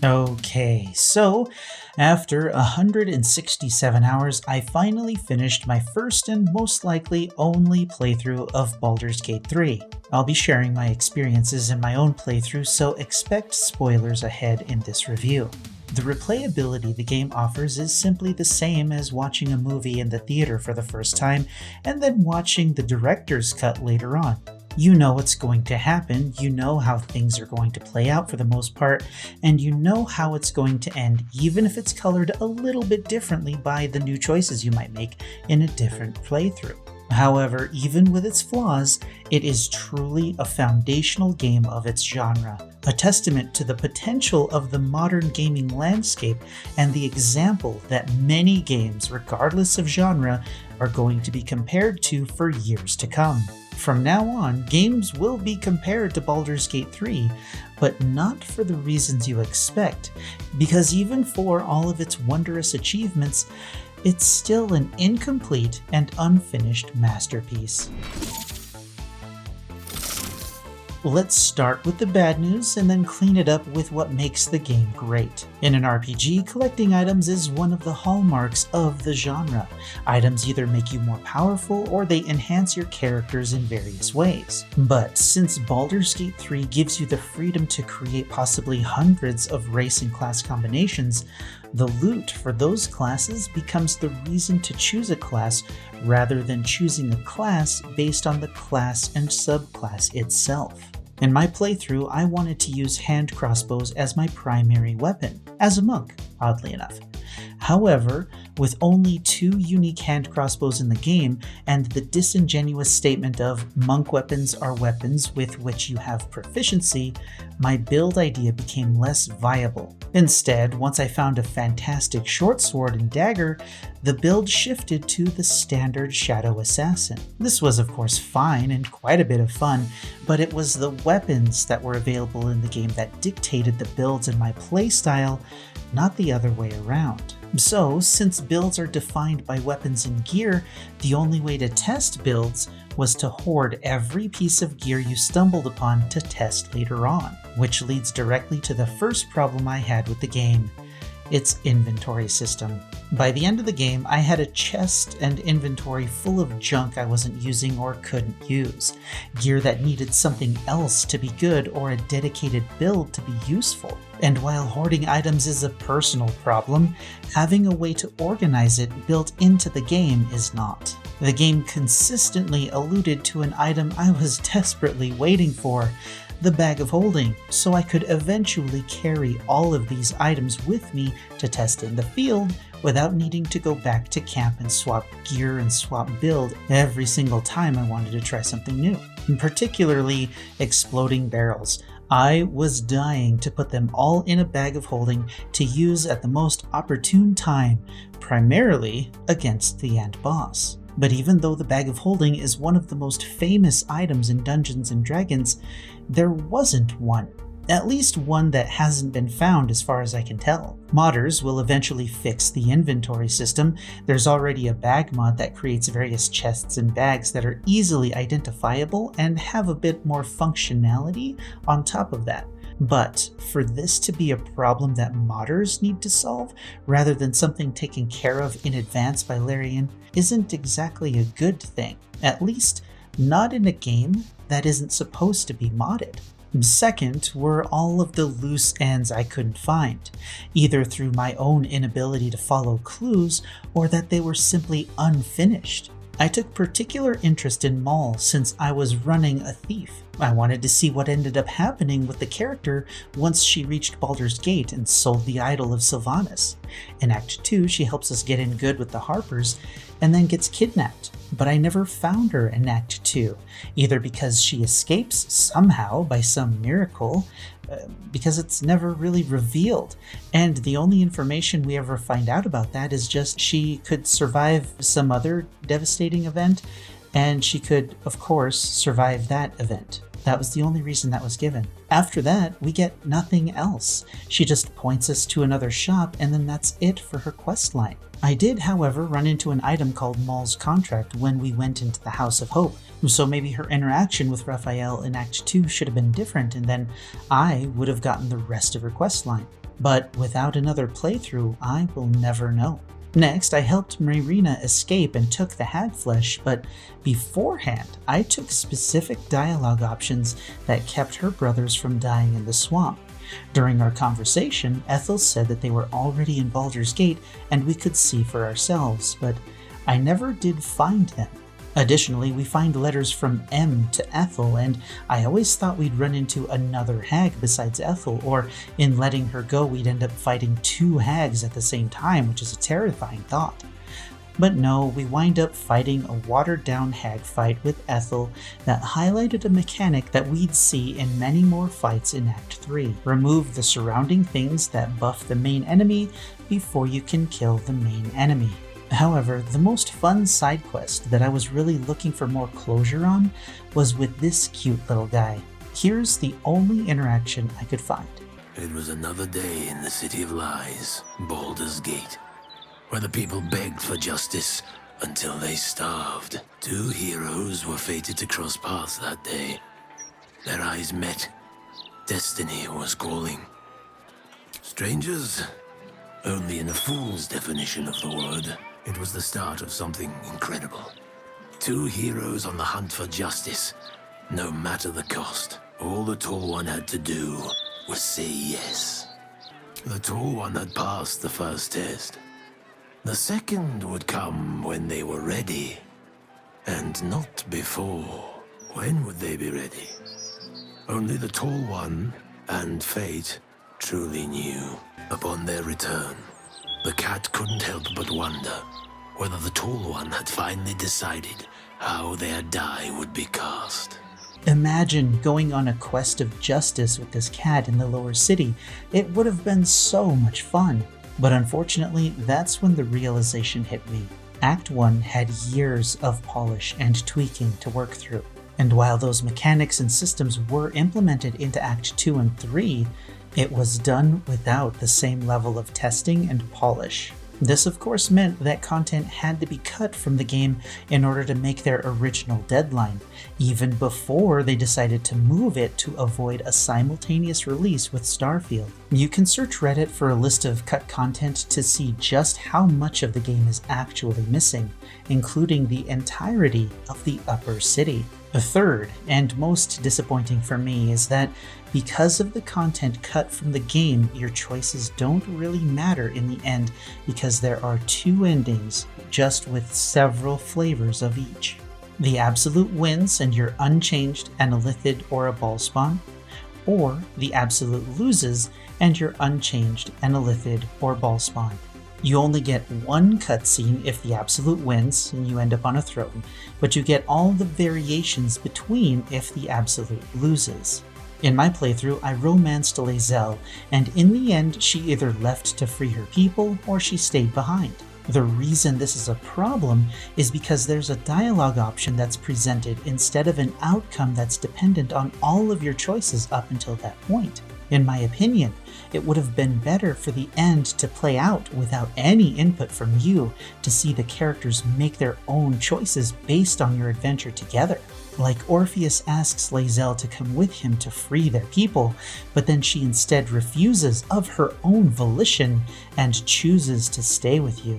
Okay, so after 167 hours, I finally finished my first and most likely only playthrough of Baldur's Gate 3. I'll be sharing my experiences in my own playthrough, so expect spoilers ahead in this review. The replayability the game offers is simply the same as watching a movie in the theater for the first time and then watching the director's cut later on. You know what's going to happen, you know how things are going to play out for the most part, and you know how it's going to end, even if it's colored a little bit differently by the new choices you might make in a different playthrough. However, even with its flaws, it is truly a foundational game of its genre, a testament to the potential of the modern gaming landscape and the example that many games, regardless of genre, are going to be compared to for years to come. From now on, games will be compared to Baldur's Gate 3, but not for the reasons you expect, because even for all of its wondrous achievements, it's still an incomplete and unfinished masterpiece. Let's start with the bad news and then clean it up with what makes the game great. In an RPG, collecting items is one of the hallmarks of the genre. Items either make you more powerful or they enhance your characters in various ways. But since Baldur's Gate 3 gives you the freedom to create possibly hundreds of race and class combinations, the loot for those classes becomes the reason to choose a class rather than choosing a class based on the class and subclass itself. In my playthrough, I wanted to use hand crossbows as my primary weapon, as a monk, oddly enough. However, with only 2 unique hand crossbows in the game and the disingenuous statement of monk weapons are weapons with which you have proficiency, my build idea became less viable. Instead, once I found a fantastic short sword and dagger, the build shifted to the standard Shadow Assassin. This was of course fine and quite a bit of fun, but it was the weapons that were available in the game that dictated the builds in my playstyle, not the other way around. So, since builds are defined by weapons and gear, the only way to test builds was to hoard every piece of gear you stumbled upon to test later on, which leads directly to the first problem I had with the game: its inventory system. By the end of the game, I had a chest and inventory full of junk I wasn't using or couldn't use, gear that needed something else to be good or a dedicated build to be useful. And while hoarding items is a personal problem, having a way to organize it built into the game is not. The game consistently alluded to an item I was desperately waiting for: the bag of holding, so I could eventually carry all of these items with me to test in the field without needing to go back to camp and swap gear and swap build every single time I wanted to try something new. And particularly exploding barrels. I was dying to put them all in a bag of holding to use at the most opportune time, primarily against the end boss. But even though the bag of holding is one of the most famous items in Dungeons & Dragons, there wasn't one. At least one that hasn't been found as far as I can tell. Modders will eventually fix the inventory system. There's already a bag mod that creates various chests and bags that are easily identifiable and have a bit more functionality on top of that. But for this to be a problem that modders need to solve, rather than something taken care of in advance by Larian, isn't exactly a good thing. At least, not in a game that isn't supposed to be modded. Second were all of the loose ends I couldn't find, either through my own inability to follow clues or that they were simply unfinished. I took particular interest in Maul since I was running a thief. I wanted to see what ended up happening with the character once she reached Baldur's Gate and sold the idol of Sylvanas. In Act 2, she helps us get in good with the Harpers and then gets kidnapped. But I never found her in Act 2, either because she escapes somehow by some miracle, because it's never really revealed, and the only information we ever find out about that is just she could survive some other devastating event, and she could, of course, survive that event. That was the only reason that was given. After that, we get nothing else. She just points us to another shop, and then that's it for her quest line. I did, however, run into an item called Maul's Contract when we went into the House of Hope, so maybe her interaction with Raphael in Act 2 should have been different, and then I would have gotten the rest of her quest line. But without another playthrough, I will never know. Next, I helped Marina escape and took the hag flesh, but beforehand, I took specific dialogue options that kept her brothers from dying in the swamp. During our conversation, Ethel said that they were already in Baldur's Gate and we could see for ourselves, but I never did find them. Additionally, we find letters from M to Ethel, and I always thought we'd run into another hag besides Ethel, or in letting her go we'd end up fighting two hags at the same time, which is a terrifying thought. But no, we wind up fighting a watered-down hag fight with Ethel that highlighted a mechanic that we'd see in many more fights in Act 3. Remove the surrounding things that buff the main enemy before you can kill the main enemy. However, the most fun side quest that I was really looking for more closure on was with this cute little guy. Here's the only interaction I could find. It was another day in the City of Lies, Baldur's Gate, where the people begged for justice until they starved. Two heroes were fated to cross paths that day. Their eyes met. Destiny was calling. Strangers? Only in a fool's definition of the word. It was the start of something incredible. Two heroes on the hunt for justice, no matter the cost. All the Tall One had to do was say yes. The Tall One had passed the first test. The second would come when they were ready, and not before. When would they be ready? Only the Tall One and Fate truly knew. Upon their return, the cat couldn't help but wonder whether the Tall One had finally decided how their die would be cast. Imagine going on a quest of justice with this cat in the lower city. It would have been so much fun. But unfortunately, that's when the realization hit me. Act 1 had years of polish and tweaking to work through. And while those mechanics and systems were implemented into Act 2 and 3, it was done without the same level of testing and polish. This of course meant that content had to be cut from the game in order to make their original deadline, even before they decided to move it to avoid a simultaneous release with Starfield. You can search Reddit for a list of cut content to see just how much of the game is actually missing, including the entirety of the upper city. The third, and most disappointing for me, is that because of the content cut from the game, your choices don't really matter in the end because there are two endings, just with several flavors of each. The Absolute wins and you're unchanged and a Lithid or a Ballspawn, or the Absolute loses and you're unchanged and a Lithid or Ballspawn. You only get one cutscene if the Absolute wins and you end up on a throne, but you get all the variations between if the Absolute loses. In my playthrough, I romanced Lae'zel, and in the end she either left to free her people or she stayed behind. The reason this is a problem is because there's a dialogue option that's presented instead of an outcome that's dependent on all of your choices up until that point. In my opinion, it would have been better for the end to play out without any input from you to see the characters make their own choices based on your adventure together. Like Orpheus asks Lae'zel to come with him to free their people, but then she instead refuses of her own volition and chooses to stay with you,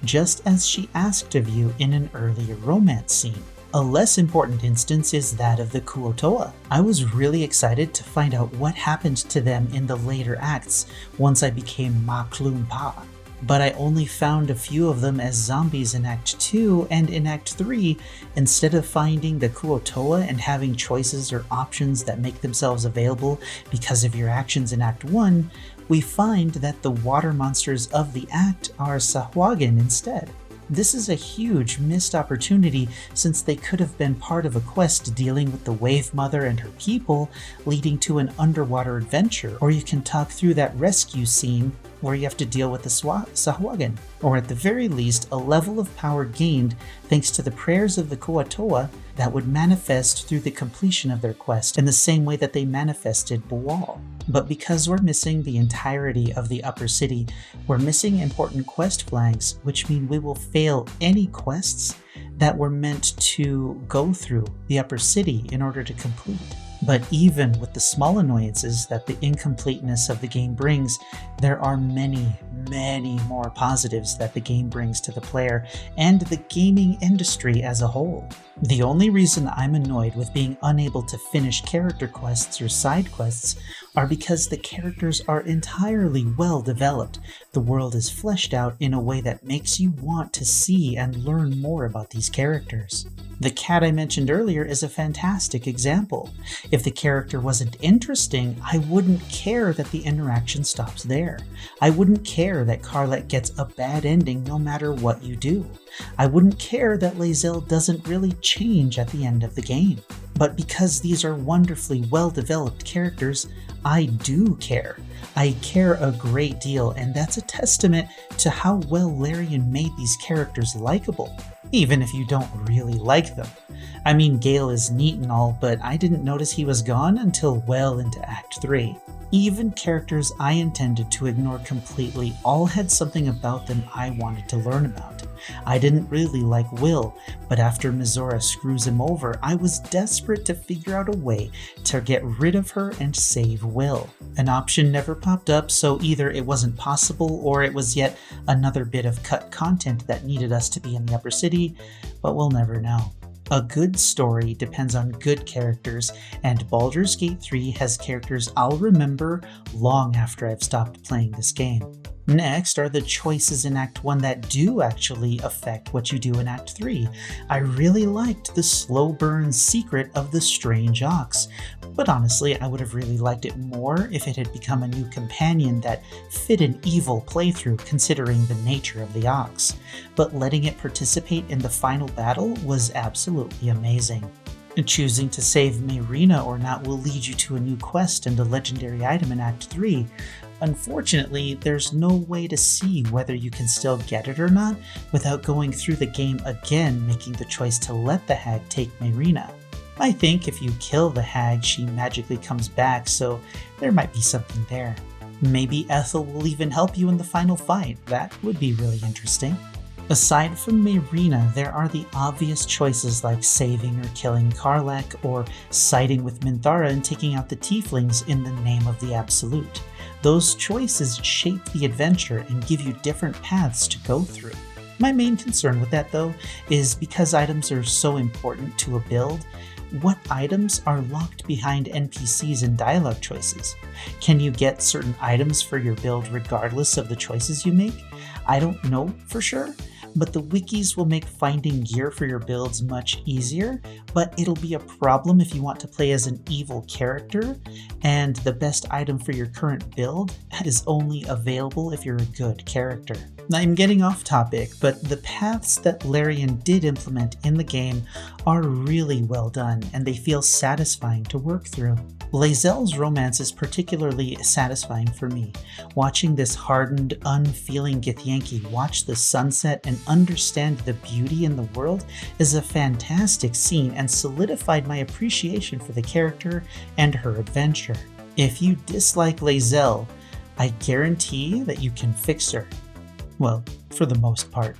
just as she asked of you in an earlier romance scene. A less important instance is that of the Kuo-toa. I was really excited to find out what happened to them in the later acts once I became Ma Klun Pa, but I only found a few of them as zombies in Act 2, and in Act 3, instead of finding the Kuo-toa and having choices or options that make themselves available because of your actions in Act 1, we find that the water monsters of the act are Sahuagin instead. This is a huge missed opportunity since they could have been part of a quest dealing with the Wave Mother and her people, leading to an underwater adventure, or you can talk through that rescue scene where you have to deal with the Sahuagin, or at the very least, a level of power gained thanks to the prayers of the Kuatoa that would manifest through the completion of their quest in the same way that they manifested Boal. But because we're missing the entirety of the upper city, we're missing important quest flags, which mean we will fail any quests that were meant to go through the upper city in order to complete. But even with the small annoyances that the incompleteness of the game brings, there are many more positives that the game brings to the player and the gaming industry as a whole. The only reason I'm annoyed with being unable to finish character quests or side quests are because the characters are entirely well developed. The world is fleshed out in a way that makes you want to see and learn more about these characters. The cat I mentioned earlier is a fantastic example. If the character wasn't interesting, I wouldn't care that the interaction stops there. I wouldn't care that Carlet gets a bad ending no matter what you do. I wouldn't care that Lae'zel doesn't really change at the end of the game. But because these are wonderfully well-developed characters, I do care. I care a great deal, and that's a testament to how well Larian made these characters likable, even if you don't really like them. I mean, Gale is neat and all, but I didn't notice he was gone until well into Act 3. Even characters I intended to ignore completely all had something about them I wanted to learn about. I didn't really like Will, but after Mizora screws him over, I was desperate to figure out a way to get rid of her and save Will. An option never popped up, so either it wasn't possible or it was yet another bit of cut content that needed us to be in the upper city, but we'll never know. A good story depends on good characters, and Baldur's Gate 3 has characters I'll remember long after I've stopped playing this game. Next are the choices in Act 1 that do actually affect what you do in Act 3. I really liked the slow burn secret of the strange ox, but honestly I would have really liked it more if it had become a new companion that fit an evil playthrough considering the nature of the ox. But letting it participate in the final battle was absolutely amazing. Choosing to save Mayrina or not will lead you to a new quest and a legendary item in Act 3. Unfortunately, there's no way to see whether you can still get it or not without going through the game again, making the choice to let the hag take Mayrina. I think if you kill the hag, she magically comes back, so there might be something there. Maybe Ethel will even help you in the final fight. That would be really interesting. Aside from Mayrina, there are the obvious choices like saving or killing Karlach, or siding with Minthara and taking out the tieflings in the name of the Absolute. Those choices shape the adventure and give you different paths to go through. My main concern with that, though, is because items are so important to a build, what items are locked behind NPCs and dialogue choices? Can you get certain items for your build regardless of the choices you make? I don't know for sure, but the wikis will make finding gear for your builds much easier, but it'll be a problem if you want to play as an evil character, and the best item for your current build is only available if you're a good character. I'm getting off topic, but the paths that Larian did implement in the game are really well done, and they feel satisfying to work through. Lae'zel's romance is particularly satisfying for me. Watching this hardened, unfeeling Githyanki watch the sunset and understand the beauty in the world is a fantastic scene and solidified my appreciation for the character and her adventure. If you dislike Lae'zel, I guarantee that you can fix her. Well, for the most part.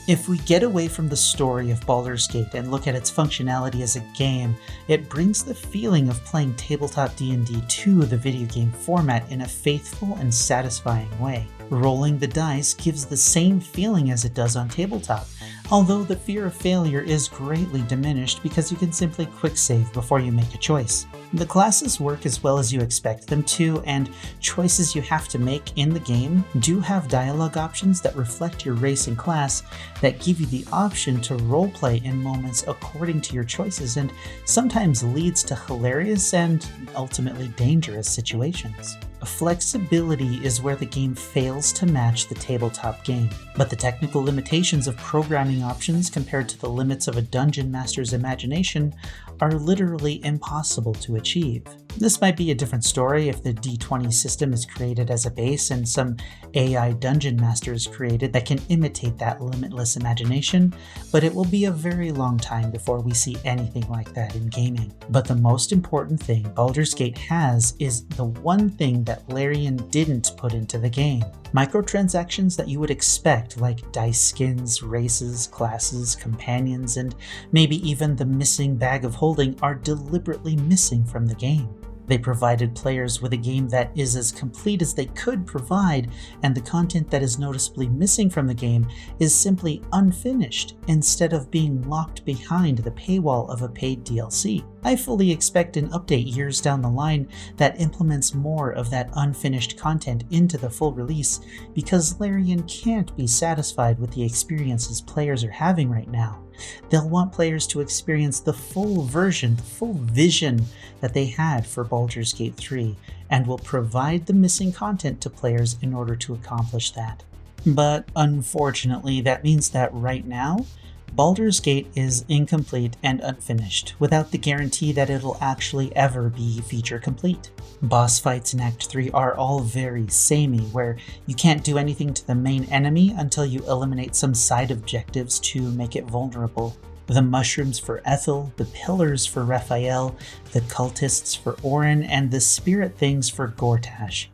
If we get away from the story of Baldur's Gate and look at its functionality as a game, it brings the feeling of playing tabletop D&D to the video game format in a faithful and satisfying way. Rolling the dice gives the same feeling as it does on tabletop, although the fear of failure is greatly diminished because you can simply quick save before you make a choice. The classes work as well as you expect them to, and choices you have to make in the game do have dialogue options that reflect your race and class that give you the option to roleplay in moments according to your choices, and sometimes leads to hilarious and ultimately dangerous situations. Flexibility is where the game fails to match the tabletop game, but the technical limitations of programming options compared to the limits of a dungeon master's imagination are literally impossible to achieve. This might be a different story if the D20 system is created as a base and some AI dungeon master is created that can imitate that limitless imagination, but it will be a very long time before we see anything like that in gaming. But the most important thing Baldur's Gate has is the one thing that Larian didn't put into the game. Microtransactions that you would expect, like dice skins, races, classes, companions, and maybe even the missing bag of holding, are deliberately missing from the game. They provided players with a game that is as complete as they could provide, and the content that is noticeably missing from the game is simply unfinished instead of being locked behind the paywall of a paid DLC. I fully expect an update years down the line that implements more of that unfinished content into the full release, because Larian can't be satisfied with the experiences players are having right now. They'll want players to experience the full version, the full vision that they had for Baldur's Gate 3, and will provide the missing content to players in order to accomplish that. But unfortunately, that means that right now, Baldur's Gate is incomplete and unfinished, without the guarantee that it'll actually ever be feature complete. Boss fights in Act 3 are all very samey, where you can't do anything to the main enemy until you eliminate some side objectives to make it vulnerable. The mushrooms for Ethel, the pillars for Raphael, the cultists for Orin, and the spirit things for Gortash.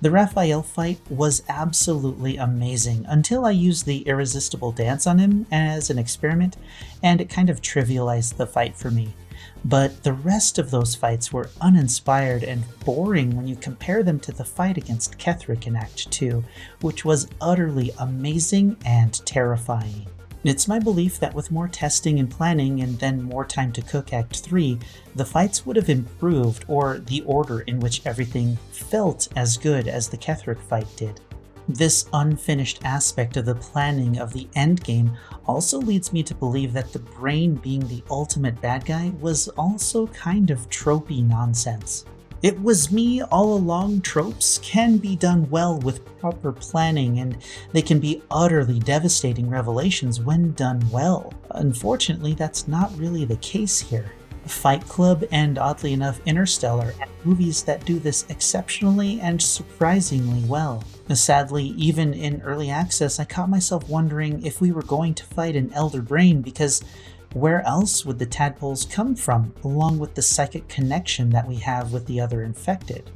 The Raphael fight was absolutely amazing until I used the irresistible dance on him as an experiment, and it kind of trivialized the fight for me. But the rest of those fights were uninspired and boring when you compare them to the fight against Ketheric in Act 2, which was utterly amazing and terrifying. It's my belief that with more testing and planning and then more time to cook Act 3, the fights would have improved, or the order in which everything felt as good as the Ketheric fight did. This unfinished aspect of the planning of the endgame also leads me to believe that the brain being the ultimate bad guy was also kind of tropey nonsense. It was me all along. Tropes can be done well with proper planning, and they can be utterly devastating revelations when done well. Unfortunately, that's not really the case here. Fight Club and, oddly enough, Interstellar are movies that do this exceptionally and surprisingly well. Sadly, even in early access, I caught myself wondering if we were going to fight an elder brain, because where else would the tadpoles come from, along with the psychic connection that we have with the other infected?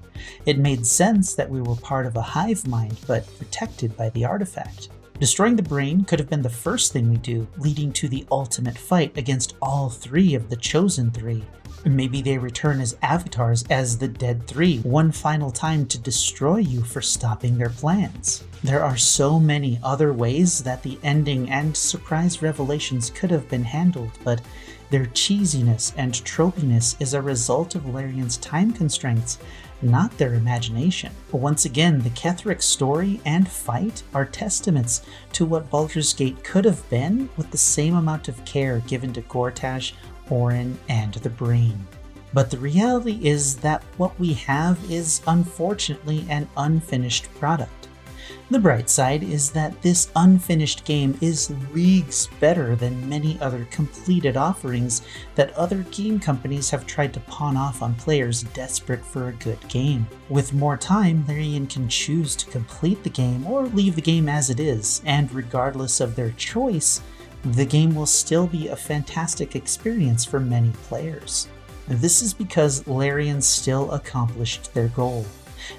It made sense that we were part of a hive mind, but protected by the artifact. Destroying the brain could have been the first thing we do, leading to the ultimate fight against all three of the Chosen Three. Maybe they return as avatars as the Dead Three, one final time to destroy you for stopping their plans. There are so many other ways that the ending and surprise revelations could have been handled, but their cheesiness and tropiness is a result of Larian's time constraints, not their imagination. Once again, the Ketheric story and fight are testaments to what Baldur's Gate could have been with the same amount of care given to Gortash, Orin, and the brain. But the reality is that what we have is unfortunately an unfinished product. The bright side is that this unfinished game is leagues better than many other completed offerings that other game companies have tried to pawn off on players desperate for a good game. With more time, Larian can choose to complete the game or leave the game as it is, and regardless of their choice, the game will still be a fantastic experience for many players. This is because Larian still accomplished their goal.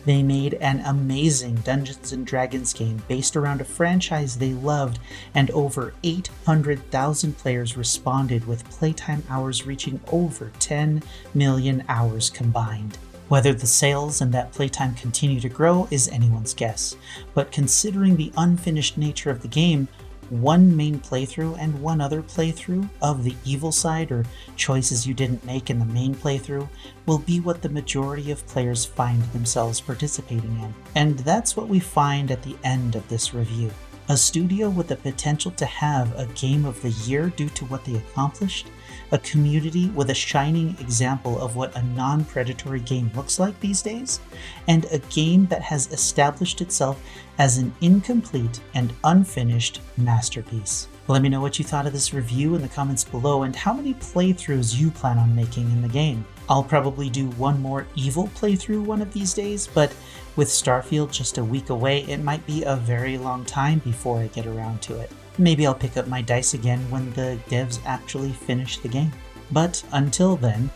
They made an amazing Dungeons & Dragons game based around a franchise they loved, and over 800,000 players responded, with playtime hours reaching over 10 million hours combined. Whether the sales and that playtime continue to grow is anyone's guess, but considering the unfinished nature of the game, one main playthrough and one other playthrough of the evil side, or choices you didn't make in the main playthrough, will be what the majority of players find themselves participating in. And that's what we find at the end of this review. A studio with the potential to have a Game of the Year due to what they accomplished, a community with a shining example of what a non-predatory game looks like these days, and a game that has established itself as an incomplete and unfinished masterpiece. Let me know what you thought of this review in the comments below and how many playthroughs you plan on making in the game. I'll probably do one more evil playthrough one of these days, but with Starfield just a week away, it might be a very long time before I get around to it. Maybe I'll pick up my dice again when the devs actually finish the game. But until then,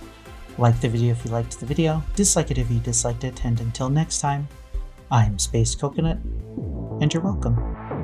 like the video if you liked the video, dislike it if you disliked it, and until next time, I'm Space Coconut, and you're welcome.